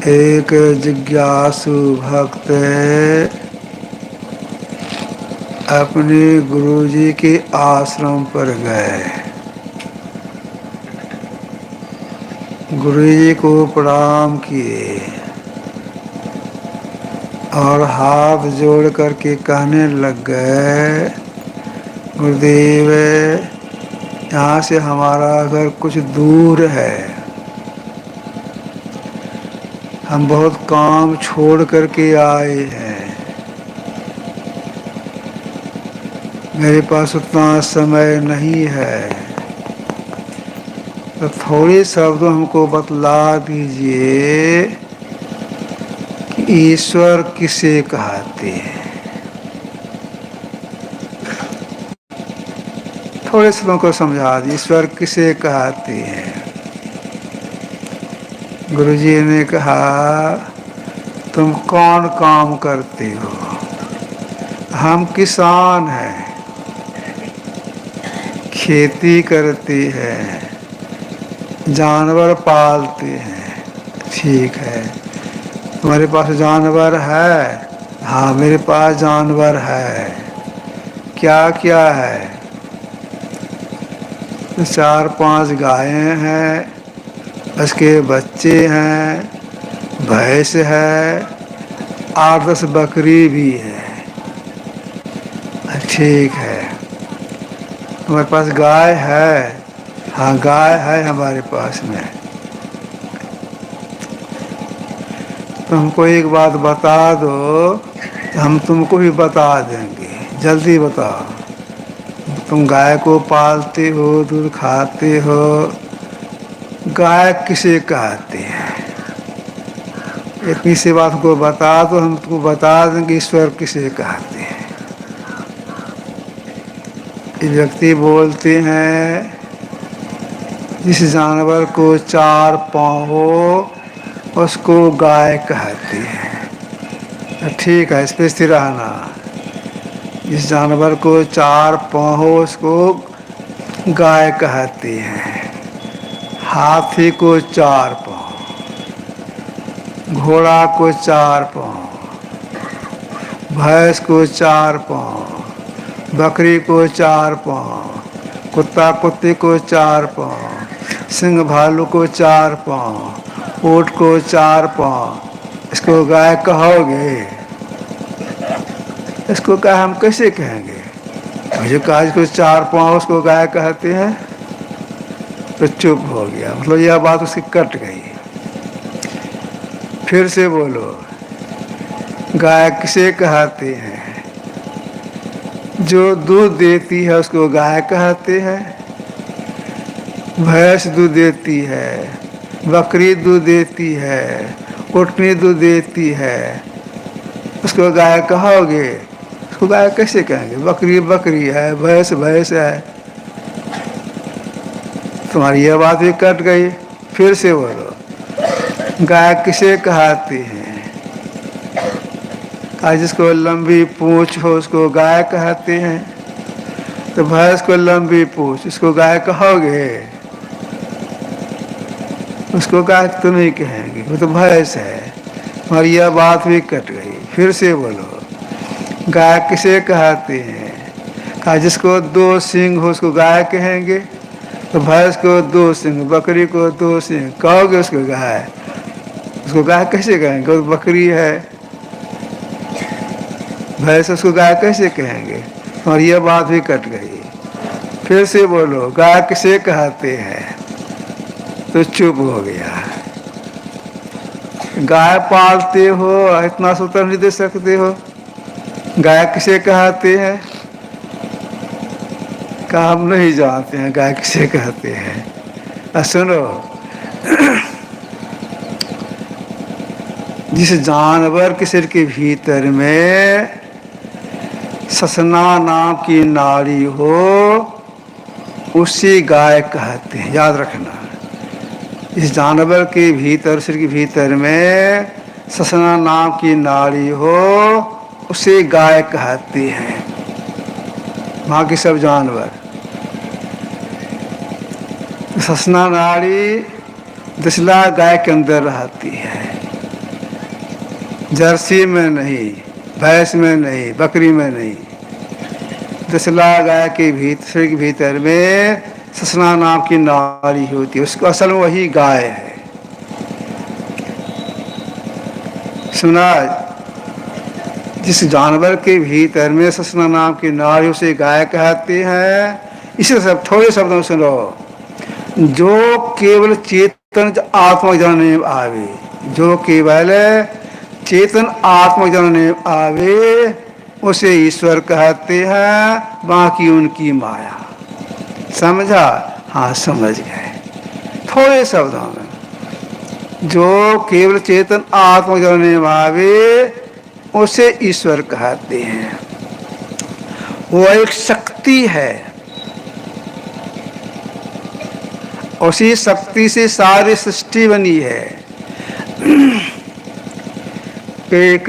एक जिज्ञासु भक्त अपने गुरुजी के आश्रम पर गए। गुरुजी को प्रणाम किए और हाथ जोड़ करके कहने लग गए, गुरुदेव, यहाँ से हमारा घर कुछ दूर है। हम बहुत काम छोड़ करके आए हैं। मेरे पास उतना समय नहीं है, तो थोड़े शब्द हमको बतला दीजिए कि ईश्वर किसे कहते हैं। थोड़े शब्दों को समझा दीजिए, ईश्वर किसे कहते हैं। गुरुजी ने कहा, तुम कौन काम करते हो? हम किसान हैं, खेती करते हैं, जानवर पालते हैं। ठीक है, तुम्हारे पास जानवर है? हाँ, मेरे पास जानवर है। क्या क्या है? 4-5 गायें हैं, उसके बच्चे हैं, भैंस है, 8-10 बकरी भी है। ठीक है, हमारे पास गाय है? हाँ, गाय है हमारे पास में। तो हमको एक बात बता दो, तो हम तुमको भी बता देंगे। जल्दी बताओ, तुम गाय को पालते हो, दूध खाते हो, गाय किसे कहते हैं? इतनी सी बात को बता दो, हम तुमको बता देंगे ईश्वर किसे कहते हैं। ये व्यक्ति बोलते हैं, जिस जानवर को 4 पाँव हो उसको गाय कहते हैं। ठीक है, इस पे स्थिर रहना। जिस जानवर को 4 पाँव हो उसको गाय कहते हैं। हाथी को 4 पाँव, घोड़ा को 4 पाँव, भैंस को 4 पाँव, बकरी को 4 पाँव, कुत्ता कुत्ते को 4 पाँव, सिंह भालू को 4 पाँव, ऊँट को 4 पाँव। इसको गाय कहोगे? इसको गाय हम कैसे कहेंगे? मुझे कहा इसको 4 पाँव उसको गाय कहते हैं, तो चुप हो गया। मतलब यह बात उसकी कट गई। फिर से बोलो, गाय किसे कहते हैं? जो दूध देती है उसको गाय कहते हैं। भैंस दूध देती है, बकरी दूध देती है, ऊँटनी दूध देती है, उसको गाय कहोगे? उसको गाय कैसे कहेंगे? बकरी बकरी है, भैंस भैंस है। तुम्हारी यह बात भी कट गई। फिर से बोलो, गाय किसे कहते हैं? जिसको लंबी पूंछ हो उसको गाय कहते हैं। तो भैंस को लंबी पूंछ, इसको गाय कहोगे? उसको गाय तो नहीं कहेंगे, वो तो भैंस है। और यह बात भी कट गई। फिर से बोलो, गाय किसे कहते हैं? जिसको 2 सींग हो उसको गाय कहेंगे। तो भैंस को 2 सींग, बकरी को 2 सींग, कहोगे उसको गाय? उसको गाय कैसे कहेंगे? वो बकरी है, भैंस, उसको गाय कैसे कहेंगे? और यह बात भी कट गई। फिर से बोलो, गाय किसे कहते हैं? तो चुप हो गया। गाय पालते हो, इतना सूत्र नहीं दे सकते हो? गाय किसे कहते हैं? का हम नहीं जानते हैं गाय किसे कहते हैं। सुनो, जिस जानवर के सिर के भीतर में ससना नाम की नाड़ी हो उसी गाय कहते हैं। याद रखना, इस जानवर के भीतर, सिर के भीतर में ससना नाम की नाड़ी हो उसे गाय कहते हैं। बाकी सब जानवर। ससना नाड़ी दिसला गाय के अंदर रहती है। जर्सी में नहीं, भैंस में नहीं, बकरी में नहीं, दसला गाय के भीतर के भीतर में ससना नाम की नारी होती है, उसको असल में वही गाय है। सुना, जिस जानवर के भीतर में ससना नाम की नारी उसे गाय कहते हैं। इसी सब थोड़े शब्दों सुनो, जो केवल चेतन आत्मा जानने आवे, जो केवल चेतन आत्मा जानने आवे उसे ईश्वर कहते हैं, बाकी उनकी माया। समझा? हाँ समझ गए। थोड़े शब्दों में, जो केवल चेतन आत्मा जानने आवे उसे ईश्वर कहते हैं। वो एक शक्ति है, उसी शक्ति से सारी सृष्टि बनी है। एक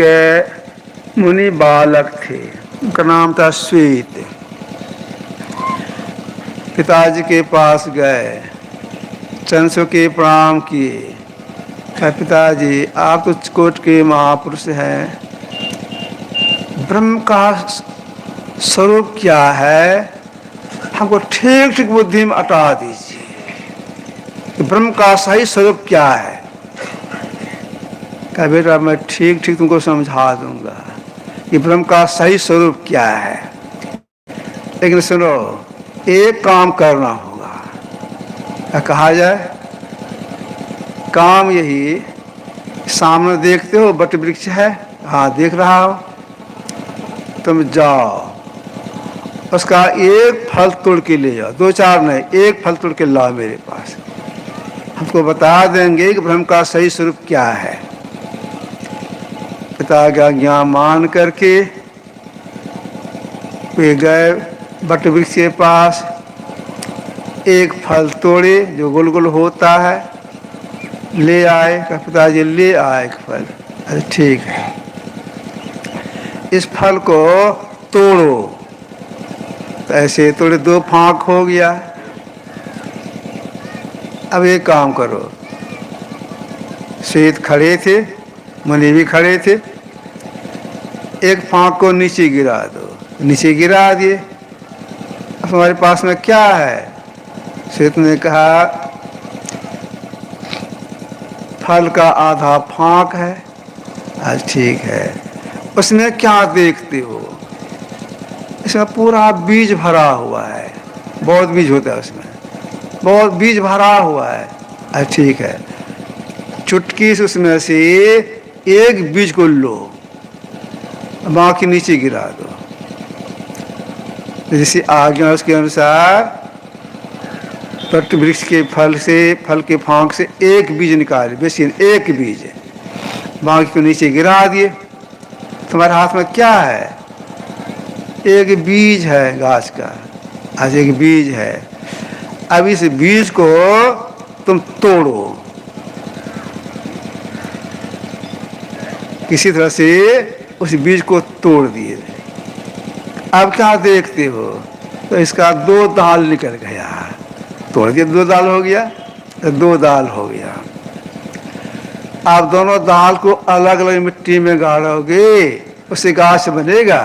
मुनि बालक थे, उनका नाम था श्वेत। पिताजी के पास गए, चंसो के प्रणाम किए, कहा पिताजी आप तो कोट के महापुरुष हैं, ब्रह्म का स्वरूप क्या है, हमको ठीक ठीक बुद्धि में अटा दीजिए, ब्रह्म का सही स्वरूप क्या है। कहा बेटा मैं ठीक ठीक तुमको समझा दूंगा कि ब्रह्म का सही स्वरूप क्या है, लेकिन सुनो एक काम करना होगा। क्या कहा जाए? काम यही, सामने देखते हो बट वृक्ष है, हाँ देख रहा हो, तुम जाओ उसका एक फल तोड़ के ले जाओ, दो चार नहीं, एक फल तोड़ के लाओ मेरे पास, हमको बता देंगे कि ब्रह्म का सही स्वरूप क्या है। पिता का ज्ञान मान करके वे गए बट वृक्ष के पास, एक फल तोड़े जो गोल गोल होता है, ले आए। कहा पिताजी ले आए एक फल। अरे ठीक है, इस फल को तोड़ो। तो ऐसे तोड़े, दो फांक हो गया। अब एक काम करो, श्वेत खड़े थे, मुनि भी खड़े थे, एक फांक को नीचे गिरा दो। नीचे गिरा दिए। अब हमारे पास में क्या है? श्वेत ने कहा फल का आधा फांक है। आज ठीक है, उसमें क्या देखते हो? इसमें पूरा बीज भरा हुआ है, बहुत बीज होता है उसमें, बहुत बीज भरा हुआ है। आज ठीक है, चुटकी से उसमें से एक बीज को लो, बाकी नीचे गिरा दो। जैसे आज्ञा उसके अनुसार वट वृक्ष के फल से, फल के फांक से एक बीज निकाले, बेसी एक बीज, बाकी को नीचे गिरा दिए। तुम्हारे हाथ में क्या है? एक बीज है घास का, आज एक बीज है। अब इस बीज को तुम तोड़ो, किसी तरह से उस बीज को तोड़ दिए। अब क्या देखते हो? तो इसका दो दाल निकल गया, तोड़ दिया, दो दाल हो गया, दो दाल हो गया। आप दोनों दाल को अलग अलग मिट्टी में गाड़ोगे, उससे गाछ बनेगा,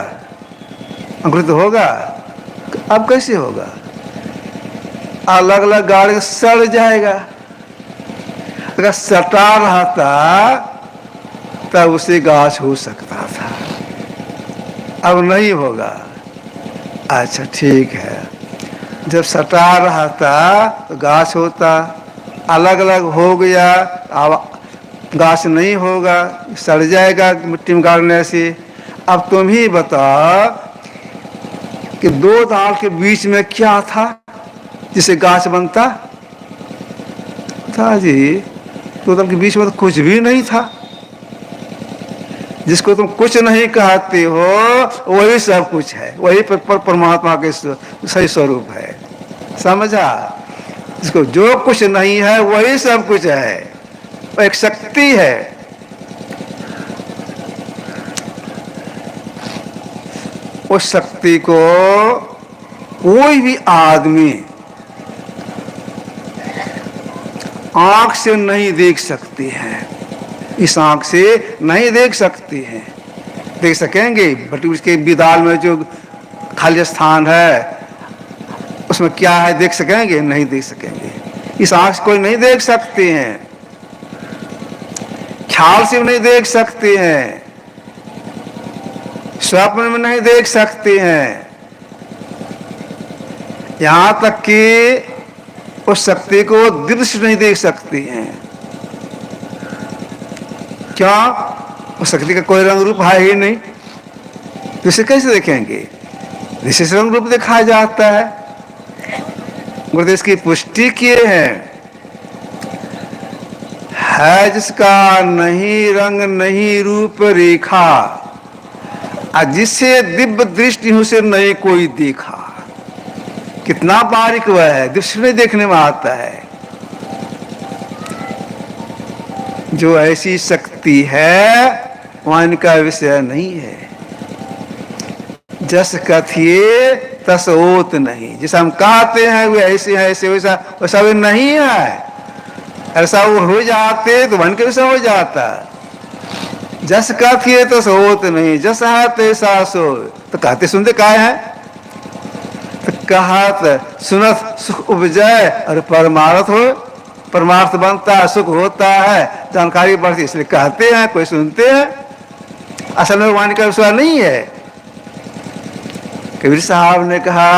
अंकुरित होगा? अब कैसे होगा? अलग अलग गाड़ के सड़ जाएगा। अगर सटा रहता तब उसे गाछ हो सकता था, अब नहीं होगा। अच्छा ठीक है, जब सटा रहा था तो गाछ होता, अलग अलग हो गया अब गाछ नहीं होगा, सड़ जाएगा मिट्टी में गाड़ने से। अब तुम ही बताओ कि दो दाल के बीच में क्या था जिसे गाछ बनता था? जी दो दाल के बीच में तो कुछ भी नहीं था। जिसको तुम कुछ नहीं कहते हो वही सब कुछ है, वही परमात्मा के सही स्वरूप है। समझा? जिसको जो कुछ नहीं है वही सब कुछ है, वो एक शक्ति है। उस शक्ति को कोई भी आदमी आंख से नहीं देख सकते हैं, इस आंख से नहीं देख सकते हैं। देख सकेंगे बट उसके बिदाल में जो खाली स्थान है उसमें क्या है देख सकेंगे? नहीं देख सकेंगे। इस आंख से कोई नहीं देख सकते हैं, ख्याल से नहीं देख सकते हैं, स्वप्न में नहीं देख सकते हैं, यहां तक कि उस शक्ति को दृश्य नहीं देख सकते हैं। क्या? उस शक्ति का कोई रंग रूप है ही नहीं, तो इसे कैसे देखेंगे? इसे रंग रूप दिखाया जाता है। गुरुदेव इसकी पुष्टि किए हैं, है जिसका नहीं रंग नहीं रूप रेखा, जिसे दिव्य दृष्टि उसे नहीं कोई देखा। कितना बारीक वह है, दृष्टि नहीं देखने में आता है। जो ऐसी शक्ति है वह इनका विषय नहीं है। जस कथिए तस ओत नहीं, जैसा हम कहते हैं वो ऐसे है ऐसे वैसा वैसा वो नहीं है। ऐसा वो हो जाते तो मन के विषय हो जाता। जस कथिए तस ओत नहीं, जस है तैसा सो। तो कहते सुनते काय है? तो कहत सुनत सुख उपजय और परमार्थ हो, परमार्थ बनता है, सुख होता है, जानकारी बढ़ती, इसलिए कहते हैं, कोई सुनते हैं। असल में वाणी का विश्वास नहीं है। कबीर साहब ने कहा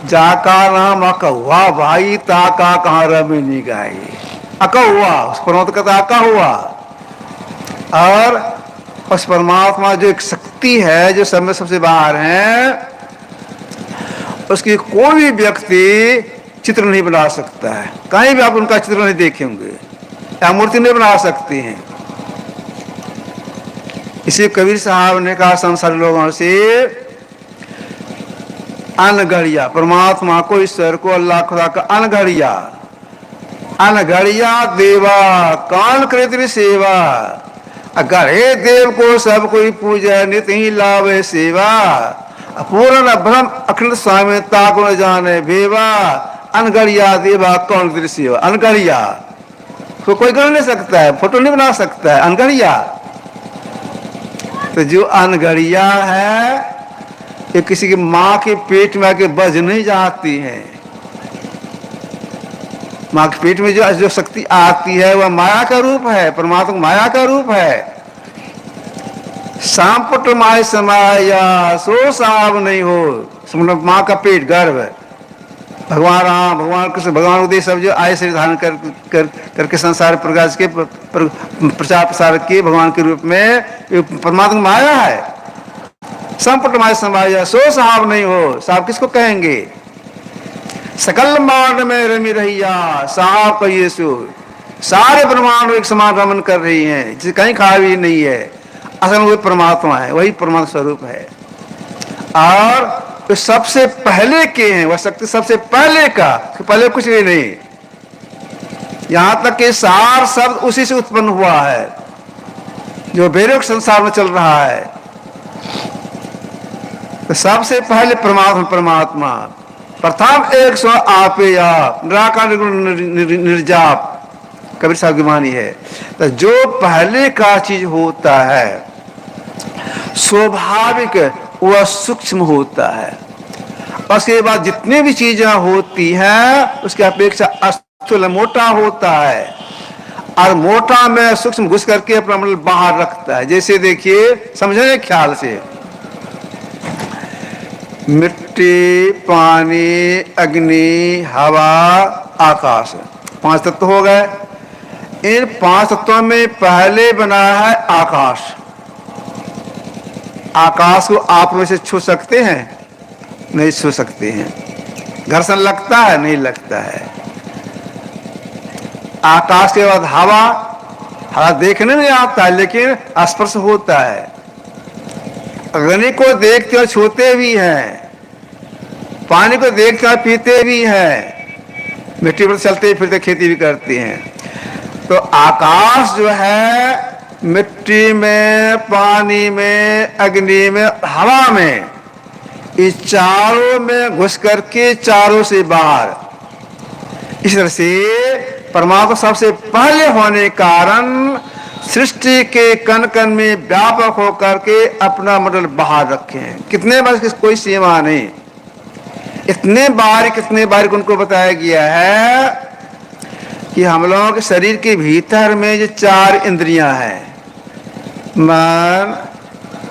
जाका नाम अकहुआ भाई ताका कहाँ रमिनी गाई। अका हुआ उस परमात्मा का अका हुआ, और उस परमात्मा जो एक शक्ति है जो सब में सबसे बाहर है, उसकी कोई भी व्यक्ति चित्र नहीं बना सकता है। कहीं भी आप उनका चित्र नहीं देखेंगे या मूर्ति नहीं बना सकते हैं। इसी कबीर साहब ने कहा संसारी लोगों से अनगढ़िया परमात्मा को, ईश्वर को, अल्लाह खुदा का अनगढ़िया, अनगढ़िया देवा कान कृत सेवा, गढ़े देव को सब कोई पूजा नित ही लाभ सेवा, पूर्ण ब्रह्म अखंड स्वामी ताको न जाने भेवा, अनगढ़िया देवा कौन कृत सेवा। अनगढ़िया तो कोई गढ़ नहीं सकता है, फोटो नहीं बना सकता है, अनगढ़िया। तो जो अनगढ़िया है ये किसी की माँ के पेट में आके बज नहीं जाती है। माँ के पेट में जो शक्ति आती है वह माया का रूप है, परमात्मा माया का रूप है। सांपट माय समाया सो साब नहीं हो। माँ का पेट गर्भ, भगवान राम, भगवान कृष्ण, भगवान उदय सब जो आए शरीर धारण करके संसार प्रकाश के प्रचार प्रसार के भगवान के रूप में परमात्मा माया है। संपट माय समाया सो साहब नहीं हो। साहब किसको कहेंगे? सकल मांड में रमी रहिया साहब कहिए सो। सारे ब्रह्मांड एक समान रमन कर रही हैं, जिसे कहीं खा भी नहीं है। असल में वही परमात्मा है, वही परमात्मा स्वरूप है। और तो सबसे पहले के हैं, वह शक्ति सबसे पहले का, पहले कुछ भी नहीं। यहां तक कि सार शब्द उसी से उत्पन्न हुआ है जो बेरोक संसार में चल रहा है। तो सबसे पहले परमात्मा प्रथम एक सौ आपे आप निराकार निर्जाप, कबीर साहब की वाणी है। तो जो पहले का चीज होता है स्वाभाविक वह सूक्ष्म होता है, और उसके बाद जितनी भी चीजें होती हैं उसकी अपेक्षा स्थूल मोटा होता है, और मोटा में सूक्ष्म घुस करके अपना मतलब बाहर रखता है। जैसे देखिए समझे ख्याल से, मिट्टी, पानी, अग्नि, हवा, आकाश, 5 तत्व हो गए। इन 5 तत्वों में पहले बना है आकाश। आकाश को आप में से छू सकते हैं? नहीं छू सकते हैं। घर्षण लगता है? नहीं लगता है। आकाश के बाद हवा, हवा देखने नहीं आता है लेकिन स्पर्श होता है। अग्नि को देखते और छूते भी हैं, पानी को देखते और पीते भी हैं, मिट्टी पर चलते फिरते खेती भी करते हैं। तो आकाश जो है मिट्टी में, पानी में, अग्नि में, हवा में, इस चारों में घुस करके चारों से बाहर, इस तरह से परमात्मा सबसे पहले होने कारण सृष्टि के कण कण में व्यापक होकर के अपना मंडल बाहर रखे हैं। कितने बार की कोई सीमा नहीं, इतने बारीक उनको बताया गया है कि हम लोगों के शरीर के भीतर में जो 4 इंद्रियां हैं, मन,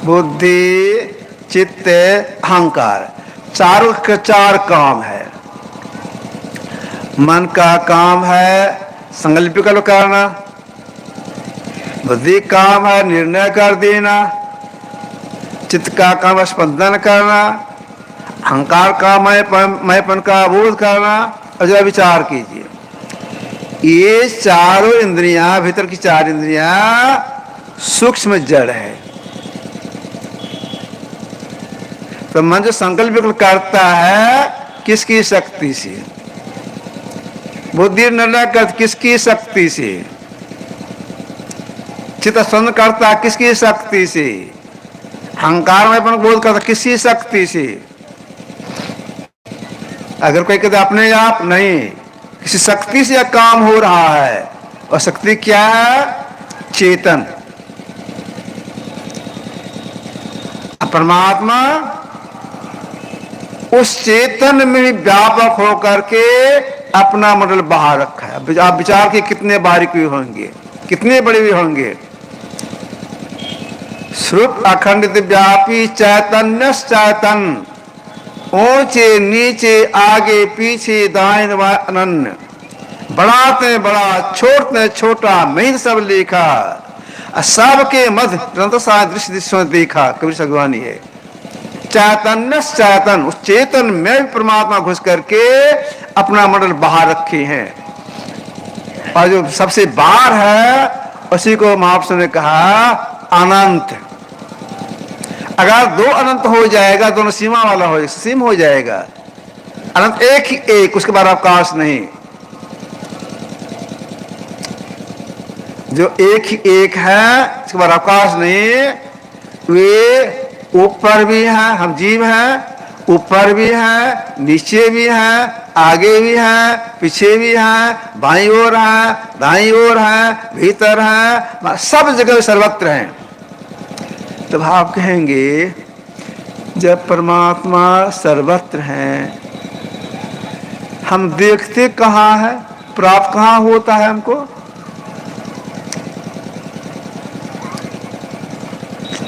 बुद्धि, चित्त, अहंकार, चारों का 4 काम है। मन का काम है संकल्प करना, बुद्धि काम है निर्णय कर देना, चित्त का काम है स्पंदन करना, अहंकार का मैंपन का बोध करना। और जरा विचार कीजिए, ये चारों इंद्रियां, भीतर की 4 इंद्रियां सूक्ष्म जड़ है। तो मन जो संकल्प करता है किसकी शक्ति से, बुद्धि निर्णय करती किसकी शक्ति से, चित्त स्पंदन करता है किसकी शक्ति से, अहंकार में बोध करता किसकी शक्ति से। अगर कोई कहते अपने आप नहीं, किसी शक्ति से यह काम हो रहा है। और शक्ति क्या है? चेतन। परमात्मा उस चेतन में व्यापक होकर के अपना मंडल बाहर रखा है। आप विचार के कितने बारीक भी होंगे, कितने बड़े भी होंगे। स्वरूप अखंडित व्यापी चैतन्य चैतन, ऊंचे नीचे आगे पीछे दाएं बाएं अनन्य, बढ़ाते बड़ा छोड़ते छोटा, मैं सब लिखा, सबके मध्य निरंतर सादृश्य दृश्य में देखा। कबीर सगवानी है। चैतन्य चैतन, उस चेतन में भी परमात्मा घुस करके अपना मंडल बाहर रखे हैं। और जो सबसे बाहर है उसी को महापुरुष ने कहा अनंत। अगर 2 अनंत हो जाएगा, दोनों सीमा वाला हो, सीम हो जाएगा। अनंत एक ही एक, उसके बाद अवकाश नहीं। जो एक ही एक है, उसके बाद अवकाश नहीं। वे ऊपर भी हैं, हम जीव हैं, ऊपर भी हैं, नीचे भी हैं, आगे भी हैं, पीछे भी हैं, बाईं ओर हैं, दाईं ओर हैं, भीतर हैं, सब जगह सर्वत्र हैं। तब आप कहेंगे जब परमात्मा सर्वत्र हैं, हम देखते कहाँ है, प्राप्त कहाँ होता है हमको?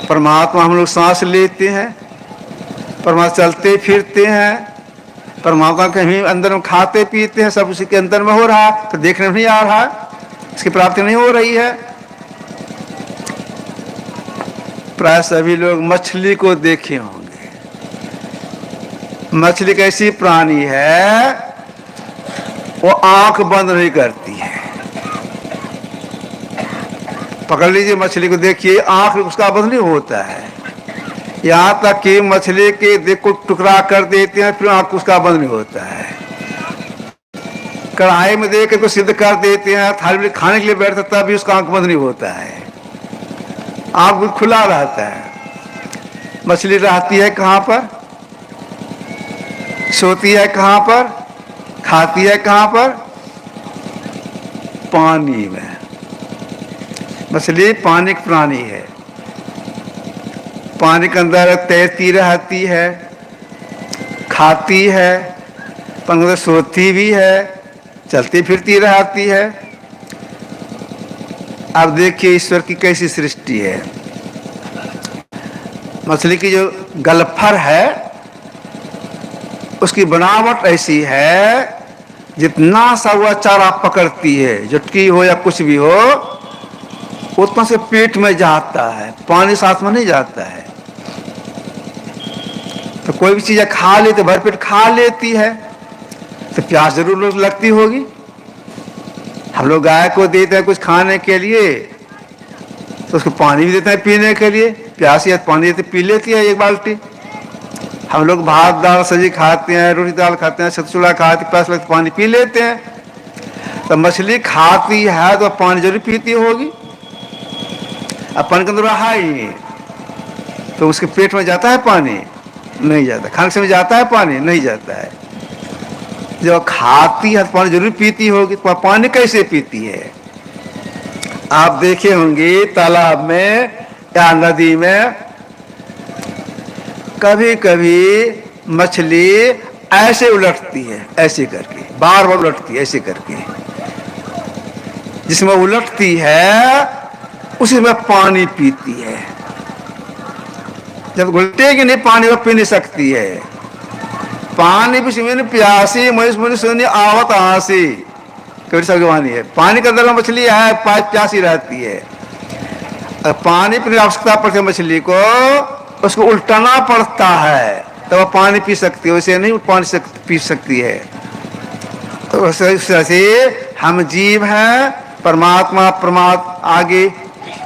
परमात्मा हम लोग सांस लेते हैं, परमात्मा चलते फिरते हैं, परमात्मा के हम अंदर में खाते पीते हैं, सब उसी के अंदर में हो रहा है। तो देखने में नहीं आ रहा है, इसकी प्राप्ति नहीं हो रही है। प्राय सभी लोग मछली को देखे होंगे। मछली कैसी प्राणी है, वो आंख बंद नहीं करती है। पकड़ लीजिए मछली को, देखिए आंख उसका बंद नहीं होता है। यहाँ तक कि मछली के देखो टुकड़ा कर देते हैं, फिर आंख उसका बंद नहीं होता है। कढ़ाई में देख के सिद्ध कर देते हैं, थाली में खाने के लिए बैठता तब भी उसका आंख बंद नहीं होता है, आंख भी खुला रहता है। मछली रहती है कहाँ पर, सोती है कहाँ पर, खाती है कहाँ पर? पानी में। मछली पानी की प्राणी है, पानी के अंदर तैरती रहती है, खाती है, पंख सोती भी है, चलती फिरती रहती है। अब देखिए ईश्वर की कैसी सृष्टि है। मछली की जो गलफर है उसकी बनावट ऐसी है, जितना सा वह चारा पकड़ती है, झटकी हो या कुछ भी हो, उतना से पेट में जाता है, पानी साथ में नहीं जाता है। तो कोई भी चीज खा लेते, भरपेट खा लेती है, तो प्यास जरूर लगती होगी। हम लोग गाय को देते हैं कुछ खाने के लिए, तो उसको पानी भी देते हैं पीने के लिए, प्यासी है पानी देते पी लेती है 1 बाल्टी। हम लोग भात दाल सब्जी खाते हैं, रोटी दाल खाते हैं, सतचूड़ा खाते, प्यास लगती पानी पी लेते हैं। तो मछली खाती है तो पानी जरूर पीती होगी। अब पानी के अंदर रहा ही तो उसके पेट में जाता है पानी? नहीं जाता। खाने से में जाता है पानी? नहीं जाता है। जब खाती है तो पानी जरूर पीती होगी, तो पानी कैसे पीती है? आप देखे होंगे तालाब में या नदी में कभी कभी मछली ऐसे उलटती है, ऐसे करके बार बार उलटती है, ऐसे करके। जिसमें उलटती है उसी में पानी पीती है। जब उल्टेगी नहीं पानी वो पी नहीं सकती है। पानी भी प्यासी मनुष्य आवत आसी कबीर साहब की वाणी है। पानी के अंदर में मछली है, प्यासी रहती है। पानी पीने की आवश्यकता पड़ती है मछली को, उसको उल्टाना पड़ता है तो वह पानी पी सकती है, वैसे नहीं पानी पी सकती है। तो इस तरह से हम जीव हैं, परमात्मा आगे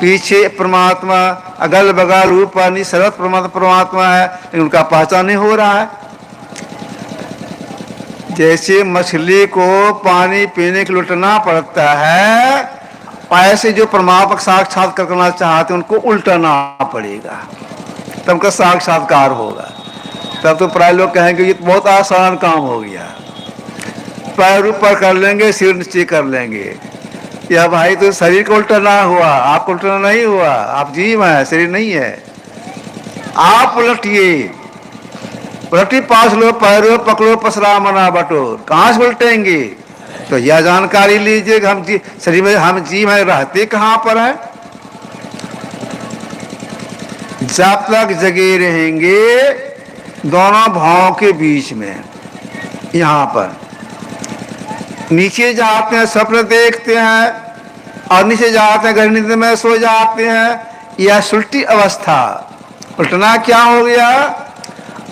पीछे परमात्मा, अगल बगल ऊपर नीचे सर्वत्र परमात्मा है, लेकिन उनका पहचान नहीं हो रहा है। जैसे मछली को पानी पीने के लिए उल्टना पड़ता है, ऐसे जो परमात्मा का साक्षात्कार करना चाहते हैं उनको उल्टना पड़ेगा, तब उनका साक्षात्कार होगा। तब तो प्राय लोग कहेंगे ये बहुत आसान काम हो गया, पैर ऊपर कर लेंगे सिर नीचे कर लेंगे। या भाई तो शरीर को उल्टना हुआ, आपको उल्टना नहीं हुआ। आप जीव हैं, शरीर नहीं है। आप उलटिए, उलटी पास लो, पैरो पकड़ो, पसरा मना बटोर, कहाँ से उल्टेंगे? तो यह जानकारी लीजिए कि हम शरीर में हम जीव हैं, रहते कहाँ पर है। जब तक जगे रहेंगे दोनों भावों के बीच में, यहाँ पर नीचे जाते हैं स्वप्न देखते हैं और नीचे जाते हैं गहरी नींद में सो जाते हैं। यह सुलटी अवस्था। उल्टना क्या हो गया?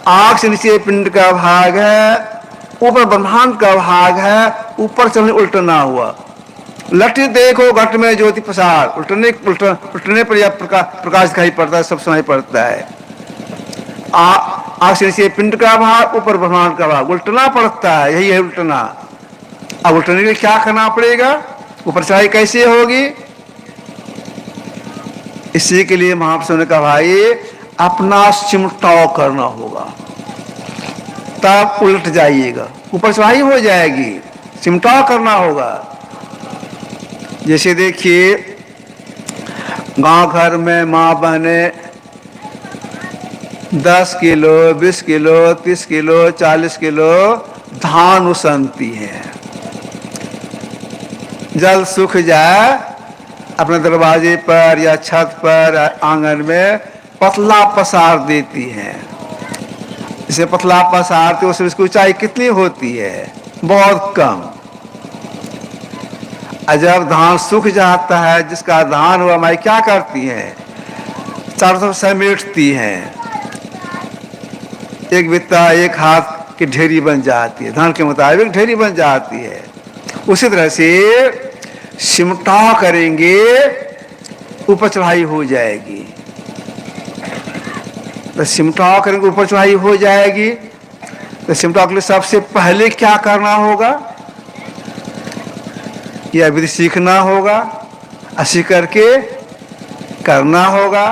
आँख से नीचे पिंड का भाग है, ऊपर ब्रह्मांड का भाग है, ऊपर चलने उल्टना हुआ। लटी देखो घट में ज्योति प्रसार, उल्टने पर यह प्रकाश दिखाई पड़ता है, सब सुनाई पड़ता है। आँख से नीचे पिंड का भाग, ऊपर ब्रह्मांड का भाग, उल्टना पड़ता है, यही है उल्टना। अब उल्टने के लिए क्या करना पड़ेगा? ऊपर चढ़ाई कैसे होगी? इसी के लिए महापुरुषों ने कहा भाई अपना सिमटाव करना होगा, तब उलट जाइएगा। ऊपर चढ़ाई हो जाएगी, सिमटाव करना होगा। जैसे देखिए गांव घर में माँ बहने 10 किलो 20 किलो 30 किलो 40 किलो धान उसनती है। जल सूख जाए अपने दरवाजे पर या छत पर आंगन में पतला पसार देती है। इसे पतला पसारते उसमें इसकी ऊंचाई कितनी होती है? बहुत कम। जब धान सूख जाता है, जिसका धान हुआ माई क्या करती है? चारों तरफ समेटती है, एक बित्ता एक हाथ की ढेरी बन जाती है, धान के मुताबिक ढेरी बन जाती है। उसी तरह से सिमटा करेंगे, ऊपर चढ़ाई हो जाएगी। तो सिमटा करेंगे ऊपर चढ़ाई हो जाएगी। तो सिमटा के लिए सबसे पहले क्या करना होगा? यह विधि सीखना होगा, सीख करके करना होगा।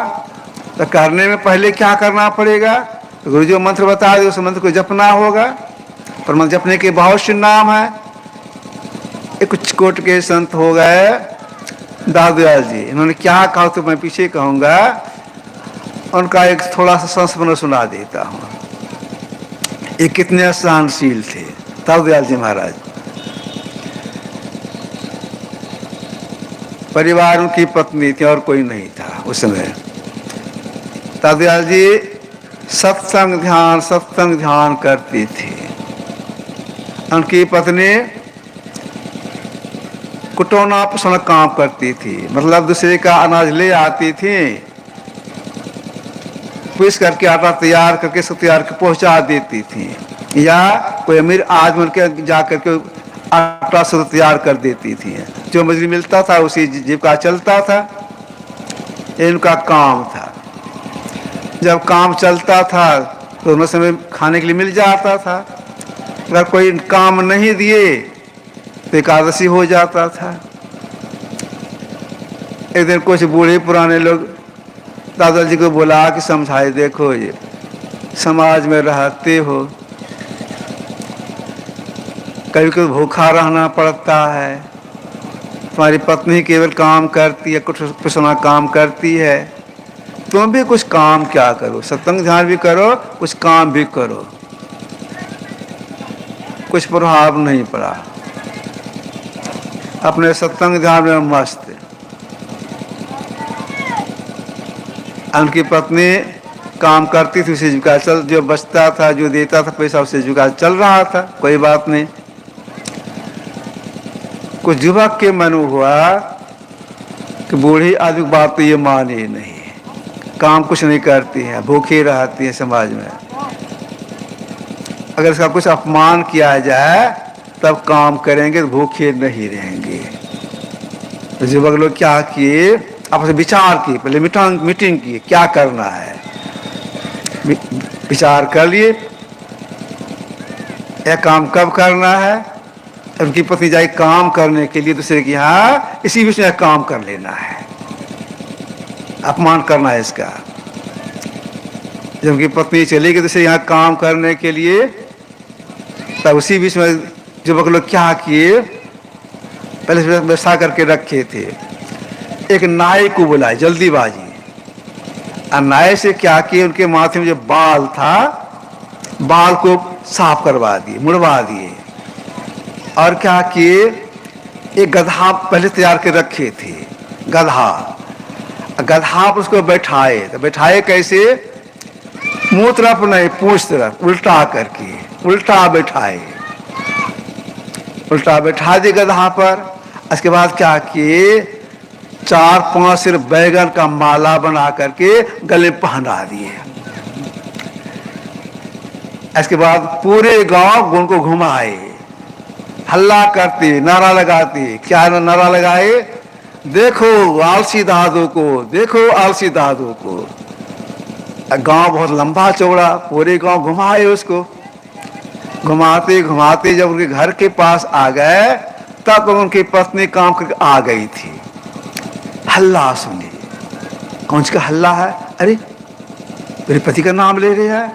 तो करने में पहले क्या करना पड़ेगा? तो गुरु जो मंत्र बता दे उस मंत्र को जपना होगा। पर मंत्र जपने के बहुत से नाम है। एक कुछ कोट के संत हो गए दादयाल जी, इन्होंने क्या कहा तो मैं पीछे कहूँगा, उनका एक थोड़ा सा संस्मरण सुना देता हूँ। ये कितने सहनशील थे दादयाल जी महाराज। परिवार उनकी पत्नी थी और कोई नहीं था उस समय। दादयाल जी सत्संग ध्यान करती थी। उनकी पत्नी कुटौना पोषण काम करती थी, मतलब दूसरे का अनाज ले आती थी, पीस करके आटा तैयार करके सब तैयार कर पहुंचा देती थी। या कोई अमीर आदमी के जा करके आटा सब तैयार कर देती थी। जो मजदूरी मिलता था उसी जीविका चलता था, इनका काम था। जब काम चलता था तो दोनों समय खाने के लिए मिल जाता था। अगर कोई काम नहीं दिए तो एकादशी हो जाता था। एक दिन कुछ बूढ़े पुराने लोग दादाजी को बुला के समझाए, देखो ये समाज में रहते हो, कभी कभी भूखा रहना पड़ता है, तुम्हारी पत्नी केवल काम करती है, कुछ ना काम करती है, तुम भी कुछ काम क्या करो, सत्संग ध्यान भी करो, कुछ काम भी करो। कुछ प्रभाव नहीं पड़ा, अपने सत्संग ध्यान में मस्त। उनकी पत्नी काम करती थी, उसे जीविका चल, जो बचता था, जो देता था पैसा, उसे जीविका चल रहा था, कोई बात नहीं। कुछ युवक के मन हुआ कि बूढ़ी आदमी बात तो ये माने नहीं, काम कुछ नहीं करती है, भूखी रहती है समाज में, अगर इसका कुछ अपमान किया जाए तब काम करेंगे, तो भूखे नहीं रहेंगे। तो युवक लोग क्या किए, आपस में विचार किए, पहले मीटिंग की, क्या करना है, विचार कर लिए यह काम कब करना है। उनकी पत्नी जाए काम करने के लिए दूसरे के यहाँ, इसी बीच में काम कर लेना है, अपमान करना है इसका। जब उनकी पत्नी चली गई दूसरे यहाँ काम करने के लिए, तब उसी बीच में युवक लोग क्या किए, पहले से व्यवस्था करके रखे थे, एक नाई को बुलाए जल्दीबाजी, और नाई से क्या किए, उनके माथे में जो बाल था, बाल को साफ करवा दिए, मुड़वा दिए, और क्या किए, एक गधा पहले तैयार के रखे थे, गधा पर उसको बैठाए। तो बैठाए कैसे, मुंह तरफ नहीं, पूंछ तरफ, उल्टा करके, उल्टा बैठाए, उल्टा बैठा दिए गधा पर। इसके बाद क्या किए, 4-5 सिर्फ बैगन का माला बना करके गले पहना दिए। इसके बाद पूरे गांव उनको घुमाए, हल्ला करते, नारा लगाते। क्या नारा लगाए, देखो आलसी दादू को, देखो आलसी दादू को। गांव बहुत लंबा चौड़ा, पूरे गांव घुमाए उसको। घुमाते घुमाते जब उनके घर के पास आ गए, तब उनकी पत्नी काम करके आ गई थी। हल्ला सुनी, कौन सा हल्ला है, अरे मेरे पति का नाम ले रहे हैं।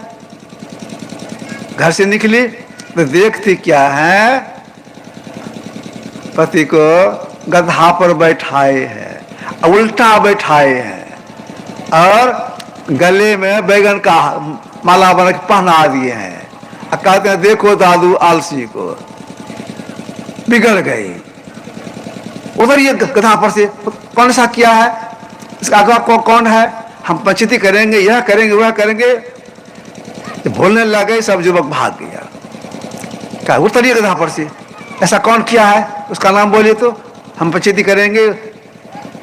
घर से निकली तो देखती क्या है, पति को गधा पर बैठाए हैं, उल्टा बैठाए हैं, और गले में बैगन का माला बना के पहना दिए हैं। कहते हैं देखो दादू आलसी को, बिगड़ गई। उधर ये गधा पर से कौन सा किया है, इसका आगे को कौन है, हम पंचायती करेंगे, यह करेंगे, वह करेंगे। बोलने लगे, सब युवक भाग गया। क्या उतरिए गधा पर से, ऐसा कौन किया है, उसका नाम बोलिए तो हम पंचायती करेंगे,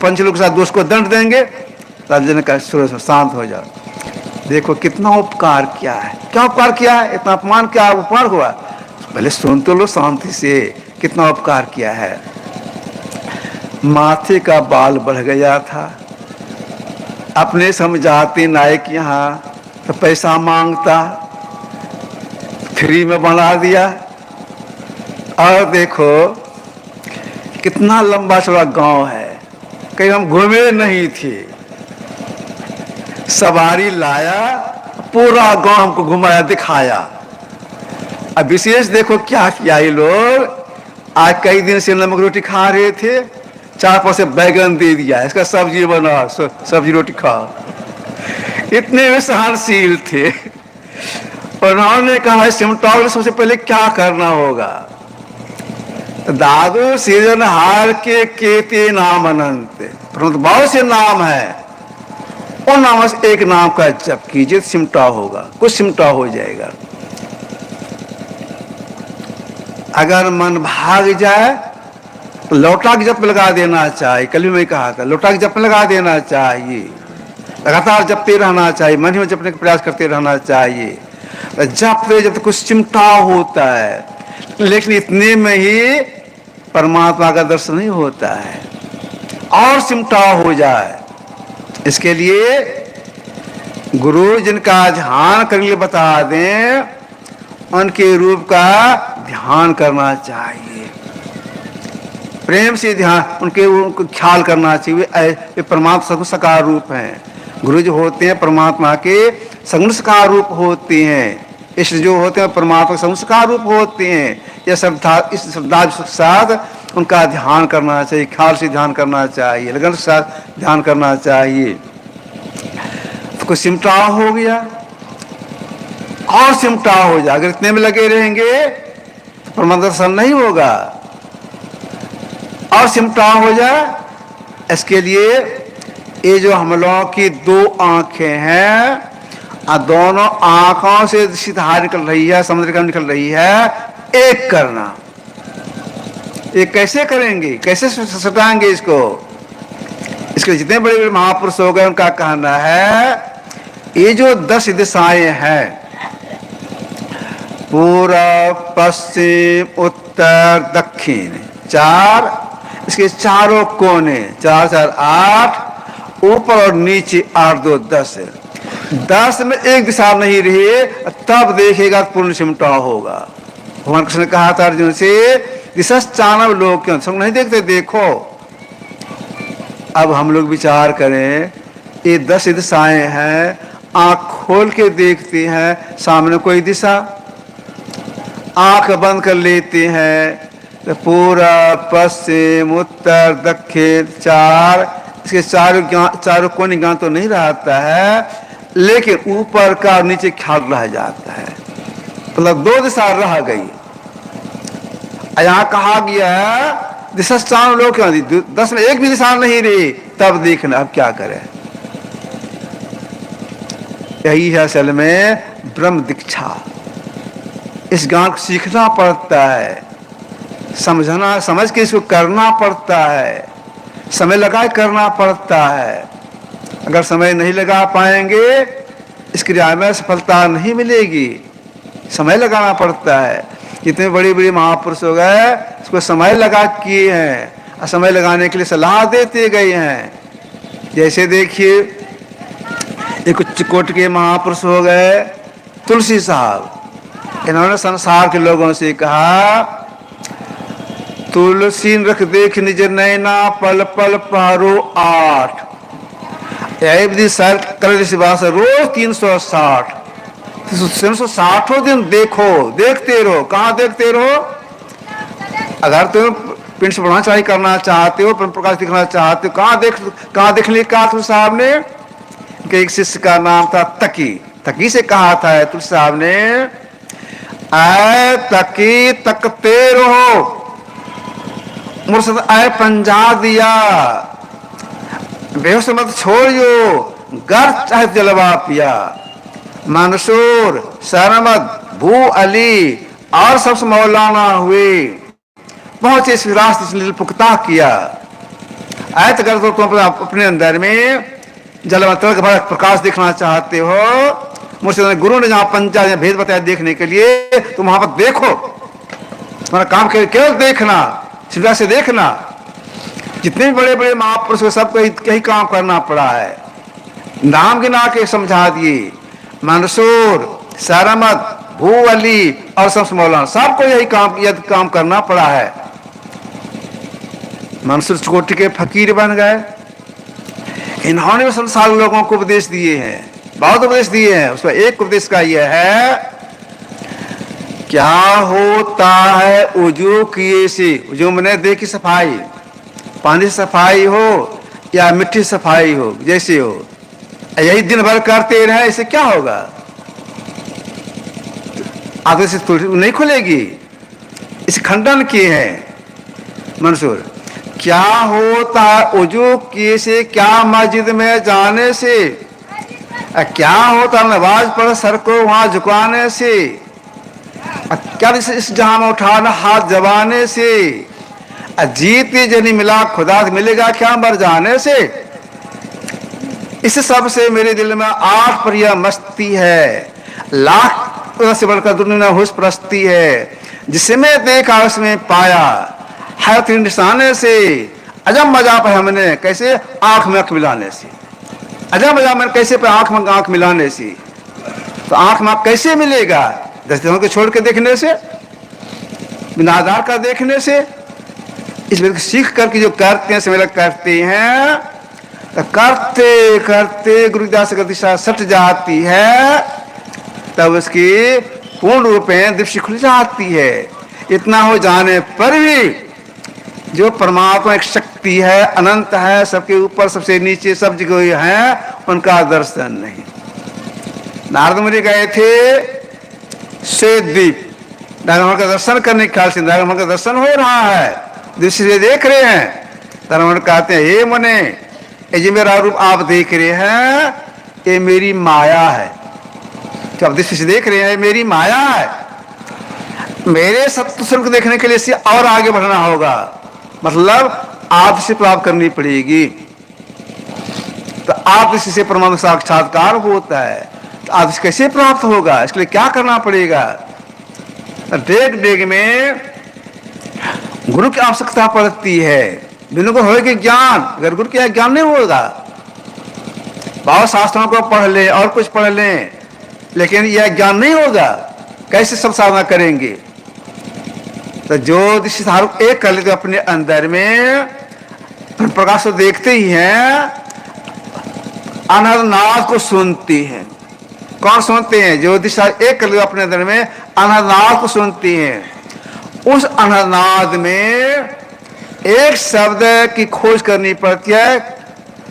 पंच लोग के साथ दोस्त को दंड देंगे। राजा ने कहा सूरज शांत हो जाओ, देखो कितना उपकार किया है, क्या उपकार किया है, इतना अपमान क्या उपकार हुआ, पहले सुन तो लो शांति से, कितना उपकार किया है। माथे का बाल बढ़ गया था, अपने समझाते नायक यहाँ तो पैसा मांगता, फ्री में बना दिया। और देखो कितना लंबा चौड़ा गांव है, कहीं हम घूमे नहीं थे, सवारी लाया, पूरा गांव हमको घुमाया, दिखाया। अब विशेष देखो क्या किया ये लोग, आज कई दिन से नमक रोटी खा रहे थे, 4-5 बैगन दे दिया, इसका सब्जी बना, सब्जी रोटी खाओ। इतने में सहनशील थे, और उन्होंने कहा सिमटोल सबसे पहले क्या करना होगा। दादू सृजनहार के केते नाम अनंत, परंतु बहुत से नाम है, उन नाम से एक नाम का जप कीजिए, सिमटा होगा, कुछ सिमटा हो जाएगा। अगर मन भाग जाए तो लौटा के जप लगा देना चाहिए, कल भी मैं कहा था, लौटा के जप लगा देना चाहिए, लगातार जपते रहना चाहिए, मन ही में जपने का प्रयास करते रहना चाहिए। जपते जब कुछ चिमटा होता है, लेकिन इतने में ही परमात्मा का दर्शन नहीं होता है, और चिमटा हो जाए। इसके लिए गुरु जिनका ध्यान करने के लिए बता दें, उनके रूप का ध्यान करना चाहिए, प्रेम से ध्यान, उनको ख्याल करना चाहिए। वे परमात्मा सगुण साकार रूप हैं। गुरु जो होते हैं परमात्मा के सगुण साकार रूप होते हैं, इष्ट जो होते हैं परमात्मा के सगुण साकार रूप होते हैं। यह श्रद्धा, इस श्रद्धा के साथ उनका ध्यान करना चाहिए, ख्याल से ध्यान करना चाहिए, लगन के साथ ध्यान करना चाहिए। तो कोई सिमटाव हो गया और सिमटाव हो जाए, अगर इतने में लगे रहेंगे तो परम दर्शन नहीं होगा। और सिमटाव हो जाए, इसके लिए ये जो हम लोगों की दो आंखें हैं, दोनों आंखों से धार निकल रही है, समुद्र का निकल रही है, एक करना। ये कैसे करेंगे, कैसे सटाएंगे इसको? इसके जितने बड़े बड़े महापुरुष हो गए उनका कहना है ये जो 10 दिशाएं हैं, पूरब पश्चिम उत्तर दक्षिण, 4, इसके चारों कोने, 4 4 8, ऊपर और नीचे 8 2 10, 10 में एक दिशा नहीं रही, तब देखेगा पूर्ण सिमटा होगा। भगवान कृष्ण ने कहा था अर्जुन से, दिशाचानव लोग क्यों सब नहीं देखते, देखो। अब हम लोग विचार करें, ये 10 दिशाएं हैं, आंख खोल के देखते हैं सामने कोई दिशा, आंख बंद कर लेते हैं तो पूरा पश्चिम उत्तर दक्षिण 4, इसके चारों कोने ज्ञान तो नहीं रहता है, लेकिन ऊपर का नीचे ख्याल रह जाता है, मतलब 2 दिशा रह गई। यहाँ कहा गया दिशा 4 लोग क्यों, 10 में एक भी दिशा नहीं रही, तब देखना। अब क्या करें? यही है असल में ब्रह्म दीक्षा। इस ज्ञान को सीखना पड़ता है, समझना, समझ के इसको करना पड़ता है, समय लगा करना पड़ता है। अगर समय नहीं लगा पाएंगे इस क्रिया में सफलता नहीं मिलेगी, समय लगाना पड़ता है। जितने बड़े बड़े महापुरुष हो गए इसको समय लगा किए हैं, और समय लगाने के लिए सलाह देते गए हैं। जैसे देखिए एक चिकोट के महापुरुष हो गए तुलसी साहब, इन्होंने संसार के लोगों से कहा, तुलसी रख देख निज नैना, पल पल पारो 8, रोज 360 360 दिन देखो, देखते रहो। कहाँ देखते रहो? अगर तुम पिंड से ब्रह्मचारी करना चाहते हो, प्रकाश दिखना चाहते हो, कहाँ देखने का तुलसी साहब ने? एक शिष्य का नाम था तकी, तकी से कहा था तुलसी साहब ने, आए तकी तकते रहो, मुर्शद आए पंजा दिया, बेहोश मत छोड़ियो, गर चाहे जलवा पिया। मंसूर, सरमद, भू अली और सबसे मौलाना हुए, बहुत इस रास्ते पुख्ता किया। आयत अगर तो तुम अपने अंदर में जलवंत प्रकाश देखना चाहते हो, मुझसे गुरु ने जहाँ पंचा भेद बताया देखने के लिए, तुम वहां पर देखो। तुम्हारा काम केवल देखना, शिवरा से देखना। जितने भी बड़े बड़े महापुरुष को सबको यही काम करना पड़ा है। नाम गिना के समझा दिए, मंसूर, सरमद, भू अली और सब मौलाना, सबको यही काम करना पड़ा है। मंसूर चकोटी के फकीर बन गए। इन्होंने भी संसार लोगों को उपदेश दिए हैं, बहुत उपदेश दिए हैं। उसका एक उपदेश का यह है, क्या होता है उजू किए से, उजू मैंने देह की सफाई, पानी से सफाई हो या मिट्टी सफाई हो, जैसे हो, यही दिन भर करते रहे, इससे क्या होगा? आगे से नहीं खुलेगी। इस खंडन किए हैं मंसूर। क्या होता उजू किए से, क्या मस्जिद में जाने से, क्या होता नमाज पढ़ सर को वहां झुकाने से, क्या इस जहां में उठाना हाथ जबाने से, जीते जनी मिला खुदा से मिलेगा क्या मर जाने से। इस सब से मेरे दिल में 8 प्रिय मस्ती है, लाख से बढ़कर दुनिया हुस प्रस्ती है, जिसे मैं देखा उसमें पाया है तीन निशाने से। अजब मजा पर हमने कैसे आंख में आंख मिलाने से, अजब मजा मैंने कैसे पर आंख में आंख मिलाने से। तो आंख में कैसे मिलेगा? दस्तियों को छोड़ के देखने से, बिना आधार का देखने से। इस बात को सीख करके जो करते हैं समय करते हैं, तो करते करते गुरुदास की दिशा सट जाती है, तब उसकी पूर्ण रूप में दृष्टि खुल जाती है। इतना हो जाने पर भी जो परमात्मा एक शक्ति है, अनंत है, सबके ऊपर सबसे नीचे सब जगह है, उनका दर्शन नहीं। नारद मुनि गए थे श्वेतद्वीप, नारद का दर्शन करने के ख्याल से, नारद का दर्शन हो रहा है, दृष्टि से देख रहे हैं। नारद कहते हैं हे मुने, ये जो मेरा रूप आप देख रहे हैं ये मेरी माया है। जब दृष्टि से देख रहे हैं मेरी माया है, मेरे सत्य स्वरूप को देखने के लिए इसे और आगे बढ़ना होगा, मतलब आप से प्राप्त करनी पड़ेगी। तो आप इससे परमात्मा साक्षात्कार होता है, तो आप इसे कैसे प्राप्त होगा, इसके लिए क्या करना पड़ेगा। डेग डेग में गुरु की आवश्यकता पड़ती है। बिना को होगा ज्ञान, अगर गुरु का ज्ञान नहीं होगा, बहुत शास्त्रों को पढ़ ले और कुछ पढ़ लें, लेकिन यह ज्ञान नहीं होगा, कैसे सब साधना करेंगे। तो जो दिशाधारु एक कर लेते अपने अंदर में प्रकाश को देखते ही हैं, अनहदनाद को सुनती हैं। कौन सुनते हैं? जो दिशा एक कर लेते अपने अंदर में अनहदनाद को सुनती हैं। उस अनहदनाद में एक शब्द की खोज करनी पड़ती है,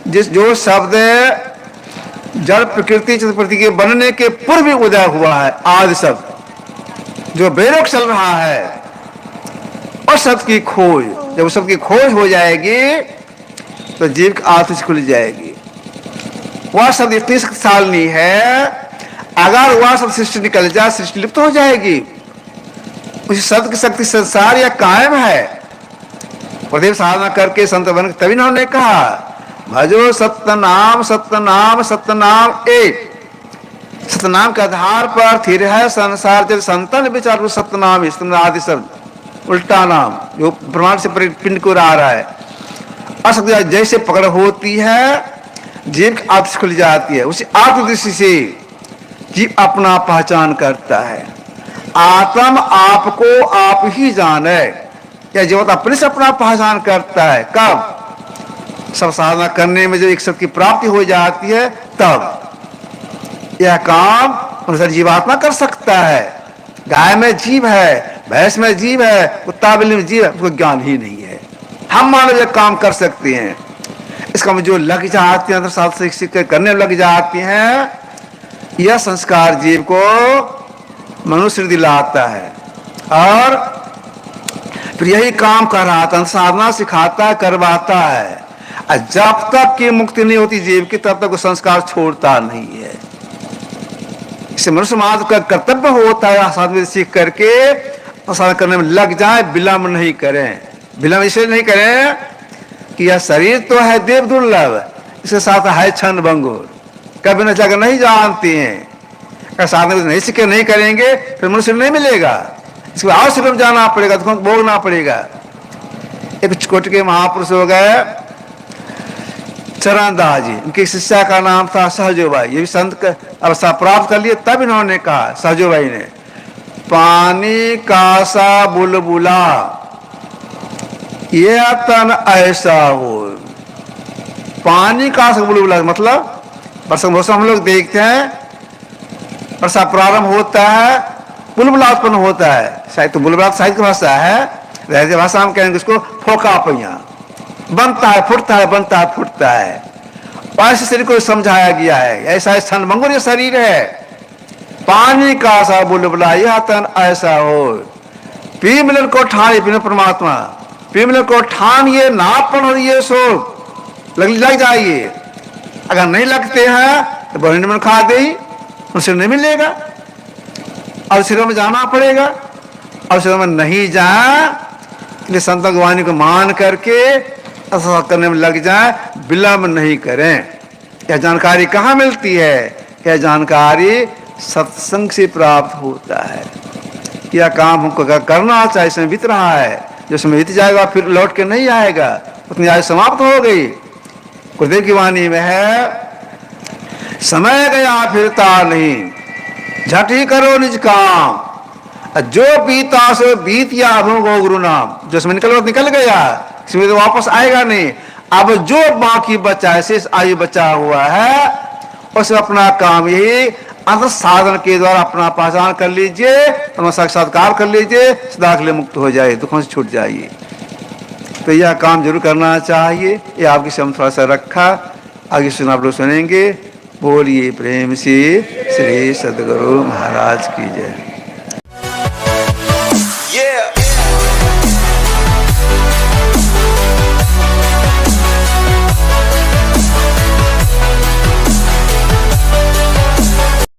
जो शब्द जड़ प्रकृति चित्त प्रकृति के बनने के पूर्व उदय हुआ है, आदि शब्द जो बेरोक चल रहा है, और शब्द की खोज, जब शब्द की खोज हो जाएगी तो जीव की आत्मा खुल जाएगी। वह शब्द इतनी शक्तिशाली है, अगर वह शब्द सृष्टि निकल जाए, सृष्टि लिप्त हो जाएगी। उस शब्द की शक्ति संसार या कायम है। प्रदेव साधना करके संत बन, तभी उन्होंने कहा भजो सत्यनाम सत्यनाम सत्यनाम एक। सत्यनाम के आधार पर स्थिर है संसार, जब संतन विचार सत्यनाम आदि शब्द उल्टा नाम जो ब्रह्मांड से पिंड को आ रहा है। असत्य जैसे पकड़ होती है, जीव की आत्मा खुल जाती है। उसी आत्मदृष्टि से जीव अपना पहचान करता है। आत्म आपको आप ही जाने, या जीव अपने से अपना पहचान करता है। कब? सब साधना करने में जो एक शब्द की प्राप्ति हो जाती है, तब यह काम अनुसार जीवात्मा कर सकता है। गाय में जीव है, भैंस में जीव है, कुत्ता बिल्ली में जीव है, उसको ज्ञान ही नहीं है। हम मानव यह काम कर सकते हैं। इसका जो लग जाती है, साथ सीख करने लग जाती हैं, यह संस्कार जीव को मनुष्य दिलाता है। और फिर यही काम कर रहा था, साधना सिखाता है, करवाता है। जब तक की मुक्ति नहीं होती जीव की, तब तक वो संस्कार छोड़ता नहीं है। इसे मनुष्य मात्र का कर्तव्य होता है, साधना सीख करके साधना करने में लग जाए, विलंब नहीं करें। विलंब इसलिए नहीं करें कि यह शरीर तो है देव दुर्लभ, इसके साथ है क्षण भंगुर, कभी न जाकर नहीं जानते हैं। अगर साधना नहीं सीखे नहीं करेंगे, फिर मनुष्य नहीं मिलेगा। इसको आवश्यक जाना पड़ेगा, दुखों को भोगना पड़ेगा। एक छोटे के महापुरुष हो गए चरणदास जी, उनकी शिष्या का नाम था सहजोबाई। ये भी संत अवस्था प्राप्त कर लिए, तब इन्होंने कहा सहजोबाई ने, पानी का सा बुलबुला ये तन ऐसा हो। पानी का सा बुलबुला मतलब वर्षा मौसम हम लोग देखते हैं, वर्षा प्रारंभ होता है, बुलबुला उत्पन्न होता है। शायद तो बुलबुला साहित्य भाषा है, रहते भाषा हम कहेंगे उसको फोका पहिया, बनता है फुटता है, बनता है फुटता है। ऐसे शरीर को समझाया गया है, ऐसा क्षण भंगुर ये शरीर है। पानी का सा बुलबुला यह तन ऐसा हो। पी मिलन को ठान, बिना परमात्मा पी मिलन को ठान, ये नापन और ये सो लग जाइए। अगर नहीं लगते हैं तो बहन में खा दे, उनसे नहीं मिलेगा, और शरीर में जाना पड़ेगा। और शरीर में नहीं जाए, संत भगवानी को मान करके ऐसा करने में लग जाए, विलंब नहीं करें। यह जानकारी कहाँ मिलती है? यह जानकारी सत्संग से प्राप्त होता है। यह काम हमको करना चाहिए, इसमें बीत रहा है, जिसमें बीत जाएगा फिर लौट के नहीं आएगा, उतनी आयु समाप्त हो गई। गुरुदेव की वाणी में है, समय गया फिरता नहीं, झट ही करो निज काम, जो बीता सो बीत या अभो गुरु नाम। जो इसमें निकल गया, इसमें तो वापस आएगा नहीं। अब जो बाकी बचा है, शेष आयु बचा हुआ है, उसमें अपना काम यही अंतर साधन के द्वारा अपना पहचान कर लीजिए, अपना साक्षात्कार कर लीजिए, सदा के लिए मुक्त हो जाए, दुखों से छूट जाइए। तो यह काम जरूर करना चाहिए। ये आपके सामने थोड़ा सा रखा, आगे सुना आप लोग सुनेंगे। बोलिए प्रेम से श्री सद्गुरु महाराज की जय।